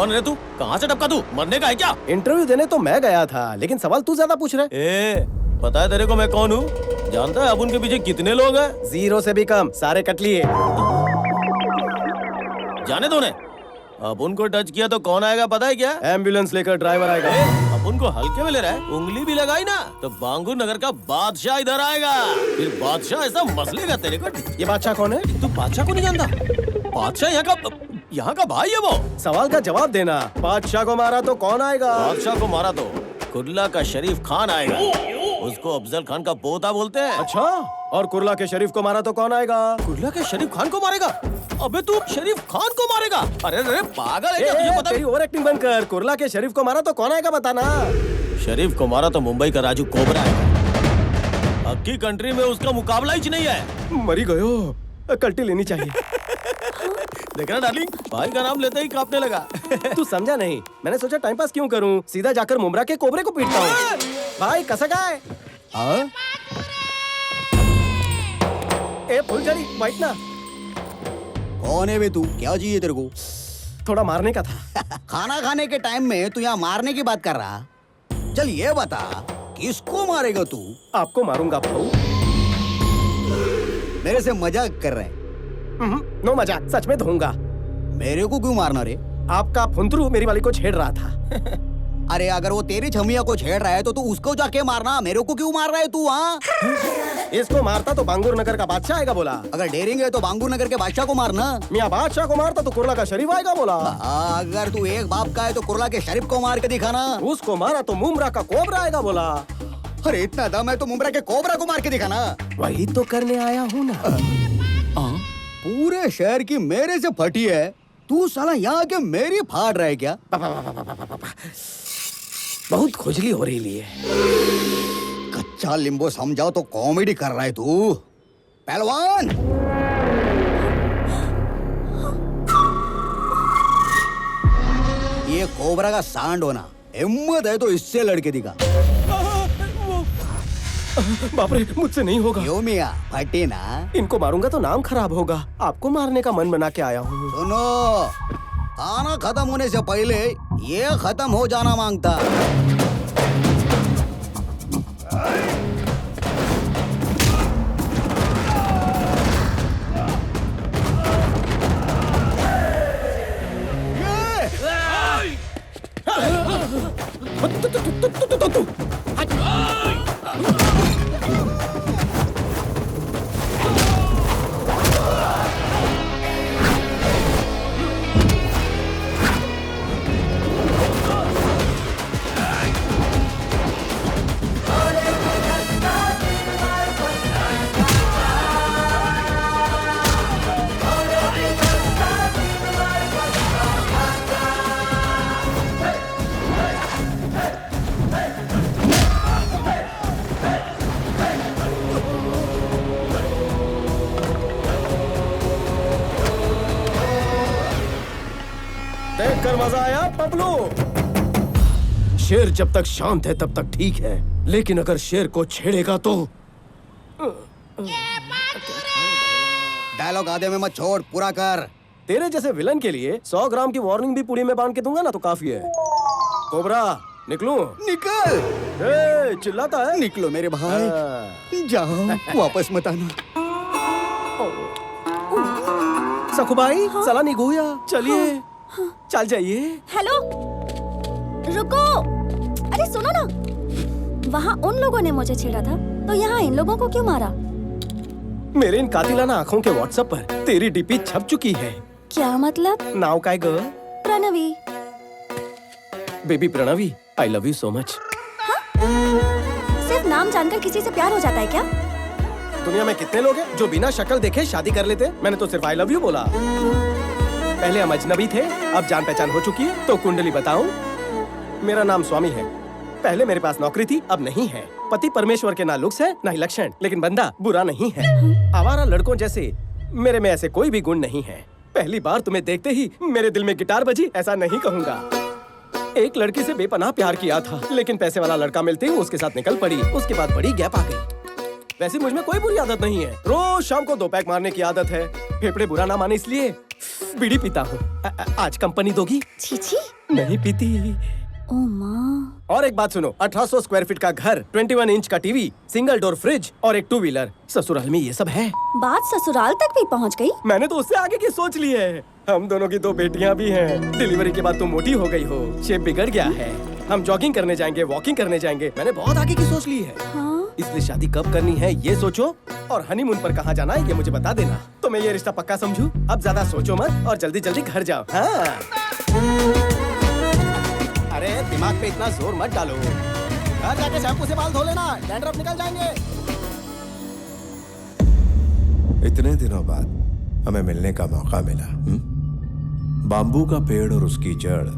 कौन रे तू? कहाँ से टपका तू? मरने का है क्या? इंटरव्यू देने तो मैं गया था, लेकिन सवाल तू ज्यादा पूछ रहा है। ए, पता है तेरे को मैं कौन हूँ? जानता है अब उनके पीछे कितने लोग हैं? 0 से भी कम, सारे कट लिए। जाने दो ने। अब उनको टच किया तो कौन आएगा पता है क्या? एम्बुलेंस लेकर ड्राइवर आएगा। अब उनको हल्के में ले रहा है, उंगली भी लगाई ना तो बांगुर नगर का बादशाह इधर आएगा। फिर बादशाह ऐसा मसलेगा तेरे को। ये बादशाह कौन है? तू बादशाह को नहीं जानता? बादशाह यहाँ का भाई है वो। सवाल का जवाब देना। बादशाह को मारा तो कौन आएगा? बादशाह को मारा तो कुर्ला का शरीफ खान आएगा। उसको अफजल खान का पोता बोलते हैं। अच्छा, और कुर्ला के शरीफ को मारा तो कौन आएगा? कुर्ला के शरीफ खान को मारेगा? अबे तू शरीफ खान को मारेगा? अरे अरे पागल है क्या? तुझे पता तेरी ओवर एक्टिंग बंद कर। कुर्ला के शरीफ को मारा तो कौन आएगा बताना। शरीफ को मारा तो मुंबई का राजू कोबरा है। अक्की कंट्री में उसका मुकाबला ही नहीं है। मरी गयो, कल्टी लेनी चाहिए। देखना डार्लिंग, भाई का नाम लेते ही कांपने लगा। तू समझा नहीं, मैंने सोचा टाइम पास क्यों करूं, सीधा जाकर मुमरा के कोबरे को पीटता हूँ। भाई कैसा गाय? ए फुलझड़ी बैठ ना। कौन है बे तू? क्या चाहिए तेरे को? थोड़ा मारने का था। खाना खाने के टाइम में तू यहाँ मारने की बात कर रहा? चल ये बता, किसको मारेगा तू? आपको मारूंगा भाऊ। मेरे से मजाक कर रहे हैं? नो मजाक, सच में धोऊंगा। मेरे को क्यों मारना रे? आपका फुंतरू मेरी वाली को छेड़ रहा था। अरे अगर वो तेरी छमिया को छेड़ रहा है तो तू उसको जाके मारना, मेरे को क्यों मार रहा है तू? हाँ, इसको मारता तो बांगुर नगर का बादशाह आएगा बोला। अगर डेरिंग है तो बांगुर नगर के बादशाह को मारना। मियाँ बादशाह को मारता तो कुर्ला का शरीफ आएगा बोला। अगर तू एक बाप का है तो कुर्ला के शरीफ को मार के दिखाना। उसको मारा तो मुमरा का कोबरा आएगा बोला। अरे इतना दम है तो मुमरा के कोबरा को मार के दिखाना। वही तो करने आया हूँ ना। पूरे शहर की मेरे से फटी है, तू साला यहाँ के मेरी फाड़ रहा है क्या? बहुत खुजली हो रही है। कच्चा लींबू समझाओ तो कॉमेडी कर रहा है तू। पहलवान, ये कोबरा का सांड होना, हिम्मत है तो इससे लड़के दिखा। बाप रे, मुझसे नहीं होगा। क्यों मियां, फटे ना? इनको मारूंगा तो नाम खराब होगा। आपको मारने का मन बना के आया हूँ। सुनो, खाना खत्म होने से पहले ये खत्म हो जाना मांगता। देखकर मजा आया पबलू? शेर जब तक शांत है तब तक ठीक है, लेकिन अगर शेर को छेड़ेगा तो। डायलॉग आधे में मत छोड़, पूरा कर। तेरे जैसे विलन के लिए 100 ग्राम की वार्निंग भी पुड़ी में बांध के दूंगा ना तो काफी है। कोबरा, निकलूं? निकल। ए, चिल्लाता है। निकलो मेरे भाई, जाओ, वापस मत आना। सखुबाई, सला निगोया, चलिए। चल जाइए। हेलो, रुको। अरे सुनो ना, वहाँ उन लोगों ने मुझे छेड़ा था तो यहाँ इन लोगों को क्यों मारा? मेरे इन कातिलाना आँखों के व्हाट्सएप पर तेरी डीपी छप चुकी है। क्या मतलब? नाउ काय ग? Pranavi. Baby Pranavi, I love you so much. सिर्फ नाम जानकर किसी से प्यार हो जाता है क्या? दुनिया में कितने लोग हैं जो बिना शक्ल देखे शादी कर लेते? मैंने तो सिर्फ आई लव यू बोला। पहले हम अजनबी थे, अब जान पहचान हो चुकी है। तो कुंडली बताऊं? मेरा नाम स्वामी है। पहले मेरे पास नौकरी थी, अब नहीं है। पति परमेश्वर के ना लुक्स है ना ही लक्षण, लेकिन बंदा बुरा नहीं है। आवारा लड़कों जैसे मेरे में ऐसे कोई भी गुण नहीं है। पहली बार तुम्हें देखते ही मेरे दिल में गिटार बजी, ऐसा नहीं कहूँगा। एक लड़की से बेपनाह प्यार किया था, लेकिन पैसे वाला लड़का मिलते ही उसके साथ निकल पड़ी। उसके बाद बड़ी गैप आ गई। वैसे मुझ में कोई बुरी आदत नहीं है। रोज शाम को 2 पैक मारने की आदत है। फेफड़े बुरा ना माने इसलिए बीड़ी पीता हूँ। आज कंपनी दोगी? छी छी। नहीं पीती। ओ माँ। और एक बात सुनो, 1800 स्क्वायर फीट का घर, 21 इंच का टीवी, सिंगल डोर फ्रिज और एक 2 व्हीलर। ससुराल में ये सब है। बात ससुराल तक भी पहुँच गई। मैंने तो उससे आगे की सोच ली है। हम दोनों की 2 बेटियां भी हैं। डिलीवरी के बाद तुम मोटी हो गई हो, शेप बिगड़ गया है। हम जॉगिंग करने जाएंगे, वॉकिंग करने जाएंगे। मैंने बहुत आगे की सोच ली है। हाँ? इसलिए शादी कब करनी है ये सोचो, और हनीमून पर कहाँ जाना है ये मुझे बता देना। तो मैं ये रिश्ता पक्का समझूं। अब ज्यादा सोचो मत और जल्दी जल्दी घर जाओ। हाँ। अरे दिमाग पे इतना जोर मत डालो। घर जाके शैम्पू से बाल धो लेना, डैंड्रफ निकल जाएंगे। इतने दिनों बाद हमें मिलने का मौका मिला। बाम्बू का पेड़ और उसकी जड़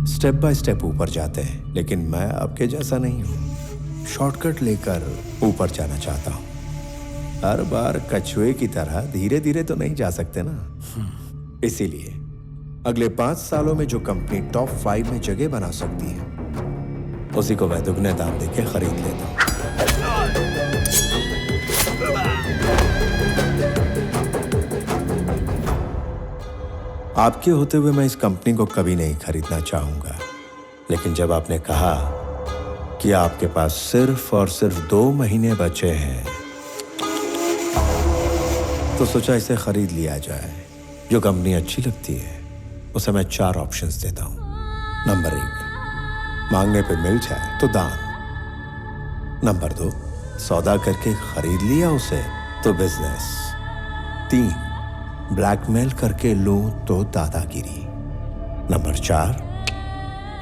स्टेप बाय स्टेप ऊपर जाते हैं, लेकिन मैं आपके जैसा नहीं हूँ। शॉर्टकट लेकर ऊपर जाना चाहता हूँ। हर बार कछुए की तरह धीरे धीरे तो नहीं जा सकते ना। इसीलिए अगले 5 सालों में जो कंपनी टॉप 5 में जगह बना सकती है, उसी को मैं दुगने दाम देके खरीद लेता हूँ। आपके होते हुए मैं इस कंपनी को कभी नहीं खरीदना चाहूंगा, लेकिन जब आपने कहा कि आपके पास सिर्फ और सिर्फ 2 महीने बचे हैं, तो सोचा इसे खरीद लिया जाए। जो कंपनी अच्छी लगती है उसे मैं 4 ऑप्शंस देता हूं। नंबर 1, मांगने पे मिल जाए तो दान। नंबर 2, सौदा करके खरीद लिया उसे तो बिजनेस। 3, ब्लैकमेल करके लूं तो दादागिरी। नंबर 4,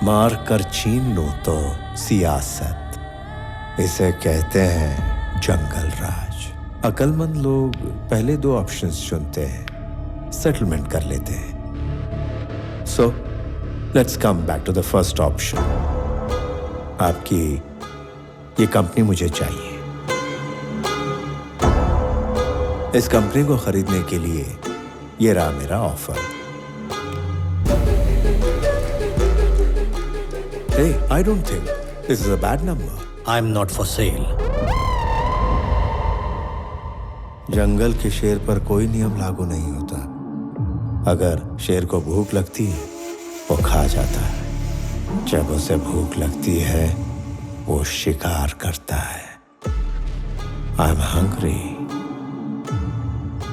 मार कर छीन लूं तो सियासत। इसे कहते हैं जंगल राज। अक्लमंद लोग पहले 2 ऑप्शंस चुनते हैं, सेटलमेंट कर लेते हैं। So let's come back to the first option. आपकी ये कंपनी मुझे चाहिए। इस कंपनी को खरीदने के लिए ये रहा मेरा offer. Hey, I don't think this is a bad number. I'm not for sale. जंगल के शेर पर कोई नियम लागू नहीं होता। अगर शेर को भूख लगती है वो खा जाता है, जब उसे भूख लगती है वो शिकार करता है। I'm hungry.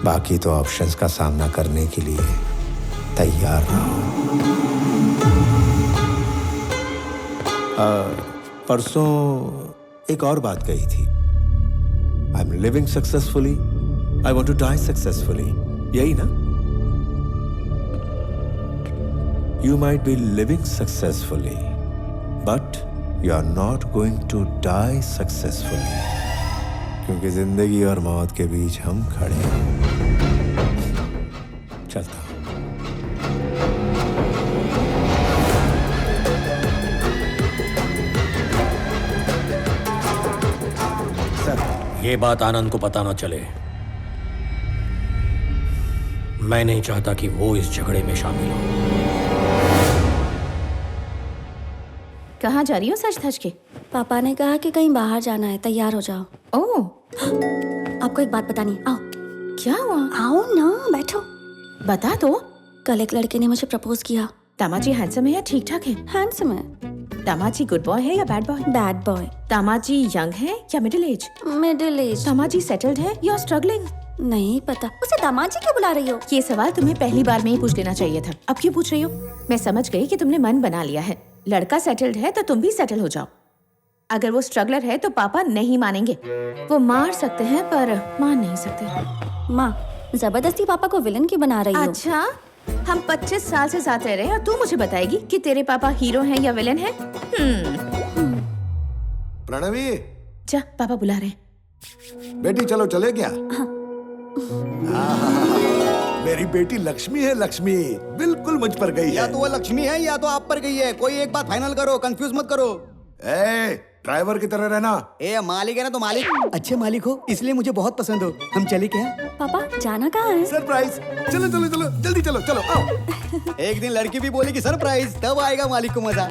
बाकी तो ऑप्शंस का सामना करने के लिए तैयार रहो। परसों एक और बात कही थी। I am living successfully, I want to die successfully, यही ना? You might be living successfully but you are not going to die successfully, क्योंकि जिंदगी और मौत के बीच हम खड़े हैं। चलता हूं। ये बात आनंद को पता ना चले। मैं नहीं चाहता कि वो इस झगड़े में शामिल हो। कहाँ जा रही हो सच धज के? पापा ने कहा कि कहीं बाहर जाना है, तैयार हो जाओ। ओह, आपको एक बात बतानी, आओ। क्या हुआ? आओ ना, बैठो। बता दो। कल एक लड़के ने मुझे प्रपोज किया। दामाजी हैंडसम है या ठीक ठाक है? हैंडसम है। दामाजी गुड बॉय है या bad boy? Bad boy. Damaji young है या middle age? Middle age. Damaji settled है या स्ट्रगलिंग? नहीं पता। उसे दामाजी क्यों बुला रही हो? ये सवाल तुम्हें पहली बार में ही पूछ लेना चाहिए था। अब क्यों पूछ रही हो? मैं समझ गई कि तुमने मन बना लिया है। लड़का सेटल्ड है तो तुम भी सेटल हो जाओ। अगर वो स्ट्रगलर है तो पापा नहीं मानेंगे। वो मार सकते हैं पर मान नहीं सकते। माँ, जबरदस्ती पापा को विलन क्यों बना रही हो? अच्छा, हम 25 साल से साथ रह रहे हैं और तू मुझे बताएगी कि तेरे पापा हीरो हैं या विलन हैं? प्रणवी, जा, पापा बुला रहे हैं। बेटी चलो चले क्या? मेरी बेटी लक्ष्मी है, लक्ष्मी बिल्कुल मुझ पर गई या है। तो वो लक्ष्मी है या तो आप पर गई है। कोई एक बात फाइनल करो, कंफ्यूज मत करो। ए, ड्राइवर की तरह रहना। ए, मालिक है ना तो मालिक। अच्छे मालिक हो इसलिए मुझे बहुत पसंद हो। हम चले क्या? पापा, जाना कहाँ है? सरप्राइज। चलो चलो चलो, जल्दी चलो चलो आओ। एक दिन लड़की भी बोलेगी सरप्राइज, तब आएगा मालिक को मजा।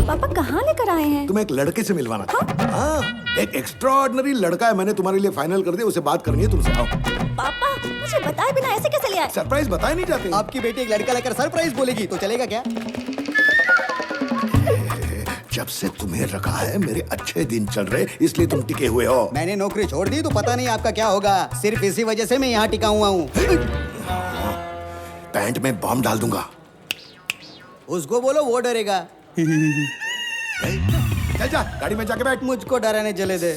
पापा कहाँ लेकर आए हैं? तुम्हें एक लड़के से मिलवाना था। हाँ, एक एक्स्ट्राऑर्डिनरी लड़का है, मैंने तुम्हारे लिए फाइनल कर दिया, उसे बात करनी है तुमसे। आओ। पापा, मुझे बताए बिना ऐसे कैसे ले आए? सरप्राइज बताए नहीं जाते। आपकी बेटी एक लड़का लेकर सरप्राइज बोलेगी तो चलेगा क्या? जब से तुम्हें रखा है मेरे अच्छे दिन चल रहे, इसलिए तुम टिके हुए हो। मैंने नौकरी छोड़ दी तो पता नहीं आपका क्या होगा। सिर्फ इसी वजह से मैं यहाँ टिका हुआ हूँ। पैंट में बॉम्ब डाल दूंगा। उसको बोलो, वो डरेगा। चल जा, गाड़ी में जाके बैठ। मुझको डराने चले दे।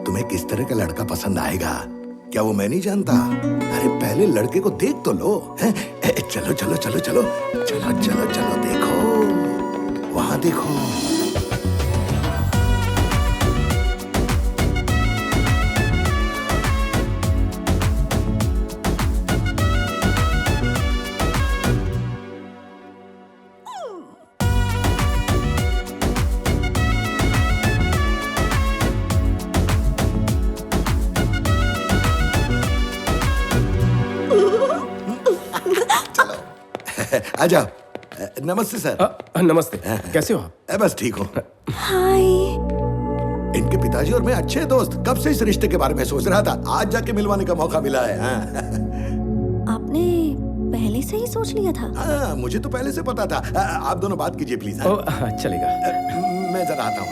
तुम्हें किस तरह का लड़का पसंद आएगा क्या वो मैं नहीं जानता? अरे पहले लड़के को देख तो लो। चलो चलो चलो चलो चलो चलो चलो, देखो वहां देखो। आ जाओ। नमस्ते सर। नमस्ते, कैसे हो आप? बस ठीक हो। हाय। इनके पिताजी और मैं अच्छे दोस्त, कब से इस रिश्ते के बारे में सोच रहा था। आज जाके मिलवाने का मौका मिला है। आपने पहले से ही सोच लिया था? हाँ, मुझे तो पहले से पता था। आप दोनों बात कीजिए प्लीज। चलेगा। मैं जरा आता हूँ।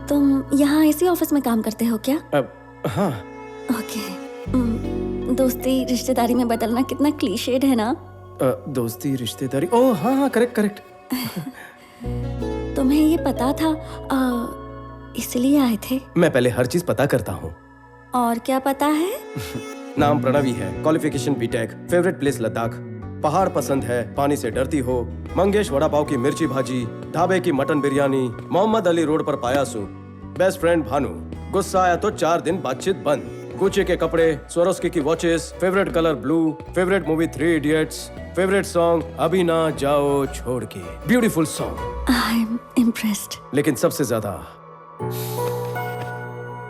तुम यहाँ इसी ऑफिस में काम करते हो क्या? हाँ। ओके। दोस्ती रिश्तेदारी में बदलना कितना क्लीशेड है ना। दोस्ती रिश्तेदारी, ओह हाँ हाँ, करेक्ट करेक्ट। तुम्हें ये पता था इसलिए आए थे? मैं पहले हर चीज पता करता हूँ। और क्या पता है? नाम प्रणवी है, qualification BTech, favourite place Ladakh, पहाड़ पसंद है, पानी से डरती हो, मंगेश वड़ा पाव की मिर्ची भाजी, ढाबे की मटन बिरयानी, मोहम्मद अली रोड पर पाया सूप, बेस्ट फ्रेंड भानु, गुस्सा आया तो 4 दिन बातचीत बंद, गुच्ची के कपड़े, स्वरोस्की की watches, favourite colour blue, favourite movie 3 idiots, favourite song अभी ना जाओ छोड़ के, beautiful song. I am impressed. लेकिन सबसे ज्यादा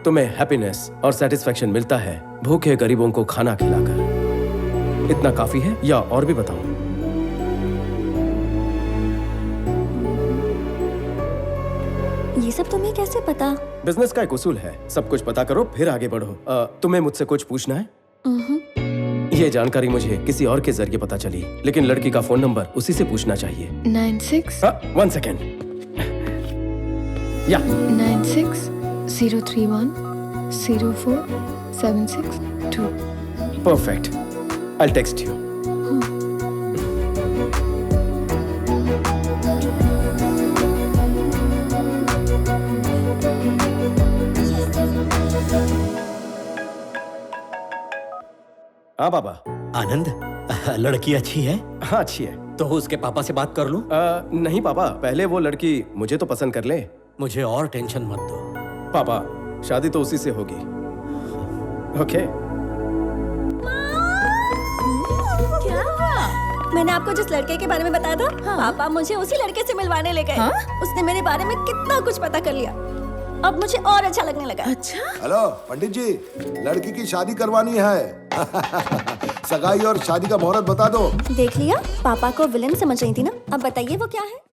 तुम्हें हैप्पीनेस और सेटिस्फैक्शन मिलता है भूखे गरीबों को खाना खिलाकर। इतना काफी है या और भी बताऊं? ये सब तुम्हें कैसे पता? बिजनेस का एक उसूल है, सब कुछ पता करो फिर आगे बढ़ो। तुम्हें मुझसे कुछ पूछना है? ये जानकारी मुझे किसी और के जरिए पता चली, लेकिन लड़की का फोन नंबर उसी से पूछना चाहिए। 96 1 सेकेंड। या 96 031 04 762। Perfect, I text you. हाँ पापा। आनंद, लड़की अच्छी है? हाँ अच्छी है। तो उसके पापा से बात कर लूं? नहीं पापा, पहले वो लड़की मुझे तो पसंद कर ले। मुझे और टेंशन मत दो। पापा शादी तो उसी से होगी। ओके। क्या? मैंने आपको जिस लड़के के बारे में बताया था, पापा मुझे उसी लड़के से मिलवाने ले गए। उसने मेरे बारे में कितना कुछ पता कर लिया। अब मुझे और अच्छा लगने लगा। अच्छा? हेलो पंडित जी, लड़की की शादी करवानी है। सगाई और शादी का मुहूर्त बता दो। देख लिया, पापा को विलन समझ रही थी ना। अब बताइए वो क्या है?